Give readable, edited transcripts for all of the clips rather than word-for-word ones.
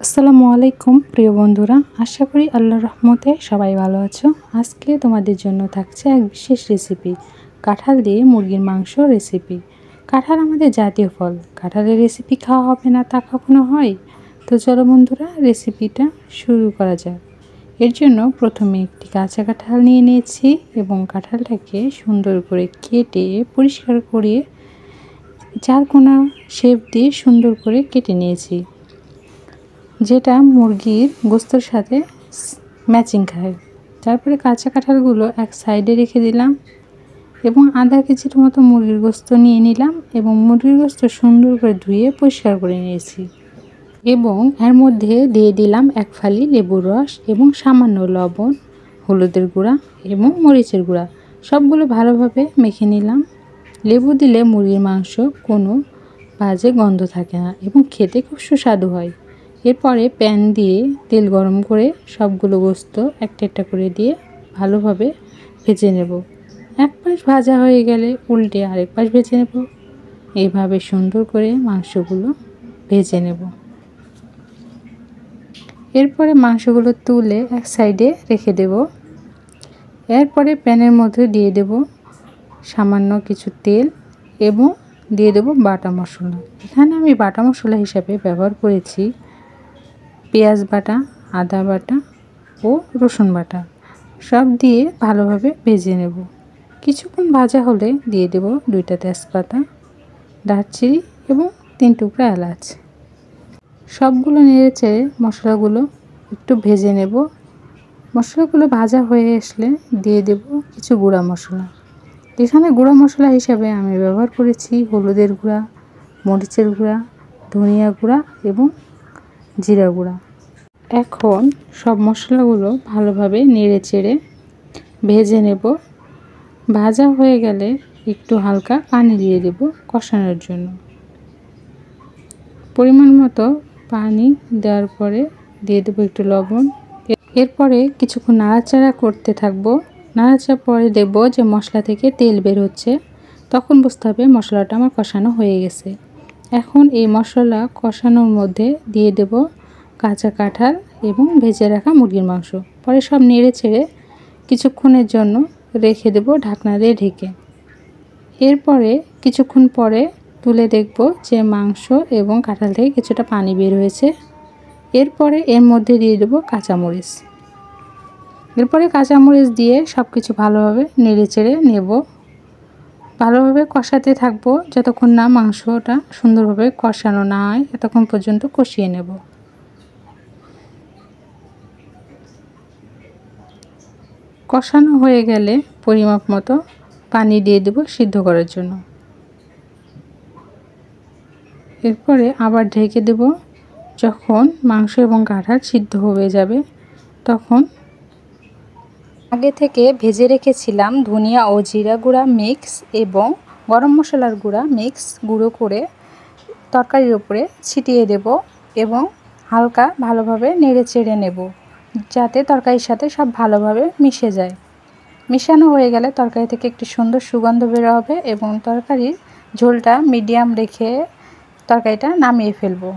আসসালামু আলাইকুম প্রিয় বন্ধুরা, আশা করি আল্লাহর রহমতে সবাই ভালো আছো। আজকে তোমাদের জন্য থাকছে এক বিশেষ রেসিপি, কাঁঠাল দিয়ে মুরগির মাংস রেসিপি। কাঁঠাল আমাদের জাতীয় ফল, কাঁঠালের রেসিপি খাওয়া হবে না তা কখনো হয়? তো চলো বন্ধুরা, রেসিপিটা শুরু করা যাক। এর জন্য প্রথমে একটি কাঁচা কাঁঠাল নিয়ে নিয়েছি এবং কাঁঠালটাকে সুন্দর করে কেটে পরিষ্কার করে চারকোনা শেপ দিয়ে সুন্দর করে কেটে নিয়েছি, যেটা মুরগির গোস্তের সাথে ম্যাচিং খায়। তারপরে কাঁচা কাঁঠালগুলো এক সাইডে রেখে দিলাম এবং আধা কেজির মতো মুরগির গোস্ত নিয়ে নিলাম এবং মুরগির গোস্ত সুন্দর করে ধুয়ে পরিষ্কার করে নিয়েছি এবং এর মধ্যে দিয়ে দিলাম এক ফালি লেবুর রস এবং সামান্য লবণ, হলুদের গুঁড়া এবং মরিচের গুঁড়া। সবগুলো ভালোভাবে মেখে নিলাম। লেবু দিলে মুরগির মাংস কোনো বাজে গন্ধ থাকে না এবং খেতে খুব সুস্বাদু হয়। এরপরে প্যান দিয়ে তেল গরম করে সবগুলো গোস্ত একটা একটা করে দিয়ে ভালোভাবে ভেজে নেব। এক পাশ ভাজা হয়ে গেলে উল্টে আরেক পাশ ভেজে নেব। এইভাবে সুন্দর করে মাংসগুলো ভেজে নেব। এরপরে মাংসগুলো তুলে এক সাইডে রেখে দেব। এরপরে প্যানের মধ্যে দিয়ে দেব সামান্য কিছু তেল এবং দিয়ে দেব বাটা মশলা। এখানে আমি বাটা মশলা হিসাবে ব্যবহার করেছি পেঁয়াজ বাটা, আদা বাটা ও রসুন বাটা। সব দিয়ে ভালোভাবে ভেজে নেব। কিছুক্ষণ ভাজা হলে দিয়ে দেব 2টা তেজপাতা, দারচিনি এবং 3 টুকরা এলাচ। সবগুলো নেড়েচেড়ে মশলাগুলো একটু ভেজে নেব। মশলাগুলো ভাজা হয়ে আসলে দিয়ে দেব কিছু গুঁড়া মশলা। এখানে গুঁড়া মশলা হিসাবে আমি ব্যবহার করেছি হলুদের গুঁড়া, মরিচের গুঁড়া, ধনিয়া গুঁড়া এবং জিরা গুঁড়া। এখন সব মশলাগুলো ভালোভাবে নেড়েচেড়ে ভেজে নেব। ভাজা হয়ে গেলে একটু হালকা পানি দিয়ে দেব কষানোর জন্য। পরিমাণ মতো পানি দেওয়ার পরে দিয়ে দেব একটু লবণ। এরপরে কিছুক্ষণ নাড়াচাড়া করতে থাকবো। নাড়াচাড়া পরে দেখব যে মশলা থেকে তেল বের হচ্ছে, তখন বুঝতে হবে মশলাটা আমার কষানো হয়ে গেছে। এখন এই মশলা কষানোর মধ্যে দিয়ে দেব কাঁচা কাঁঠাল এবং ভেজে রাখা মুরগির মাংস। পরে সব নেড়ে ছেড়ে কিছুক্ষণের জন্য রেখে দেব ঢাকনা দিয়ে ঢেকে। এরপরে কিছুক্ষণ পরে তুলে দেখব যে মাংস এবং কাঁঠাল থেকে কিছুটা পানি বের হয়েছে। এরপরে এর মধ্যে দিয়ে দেব কাঁচামরিচ। এরপরে কাঁচামরিচ দিয়ে সব কিছু ভালোভাবে নেড়ে চেড়ে নেব। ভালোভাবে কষাতে থাকবো যতক্ষণ না মাংসটা সুন্দরভাবে কষানো না হয়, ততক্ষণ পর্যন্ত কষিয়ে নেব। কষানো হয়ে গেলে পরিমাপ মতো পানি দিয়ে দেব সিদ্ধ করার জন্য। এরপরে আবার ঢেকে দেব। যখন মাংস এবং কাঁঠাল সিদ্ধ হয়ে যাবে তখন আগে থেকে ভেজে রেখেছিলাম ধনিয়া ও জিরা গুঁড়া মিক্স এবং গরম মশলার গুঁড়া মিক্স গুঁড়ো করে তরকারির উপরে ছিটিয়ে দেব এবং হালকা ভালোভাবে নেড়ে চেড়ে নেব, যাতে তরকারির সাথে সব ভালোভাবে মিশে যায়। মিশানো হয়ে গেলে তরকারি থেকে একটি সুন্দর সুগন্ধ বের হবে এবং তরকারির ঝোলটা মিডিয়াম রেখে তরকারিটা নামিয়ে ফেলবো।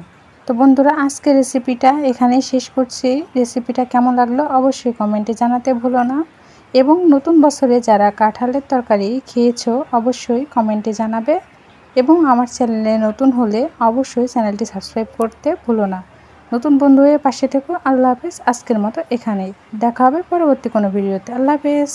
তো বন্ধুরা, আজকে রেসিপিটা এখানেই শেষ করছি। রেসিপিটা কেমন লাগলো অবশ্যই কমেন্টে জানাতে ভুলো না এবং নতুন বছরে যারা কাঁঠালের তরকারি খেয়েছো অবশ্যই কমেন্টে জানাবে এবং আমার চ্যানেলে নতুন হলে অবশ্যই চ্যানেলটি সাবস্ক্রাইব করতে ভুলো না। নতুন বন্ধু হয়ে পাশে থেকো। আল্লাহ হাফেজ। আজকের মতো এখানেই, দেখা হবে পরবর্তী কোনো ভিডিওতে। আল্লাহ হাফেজ।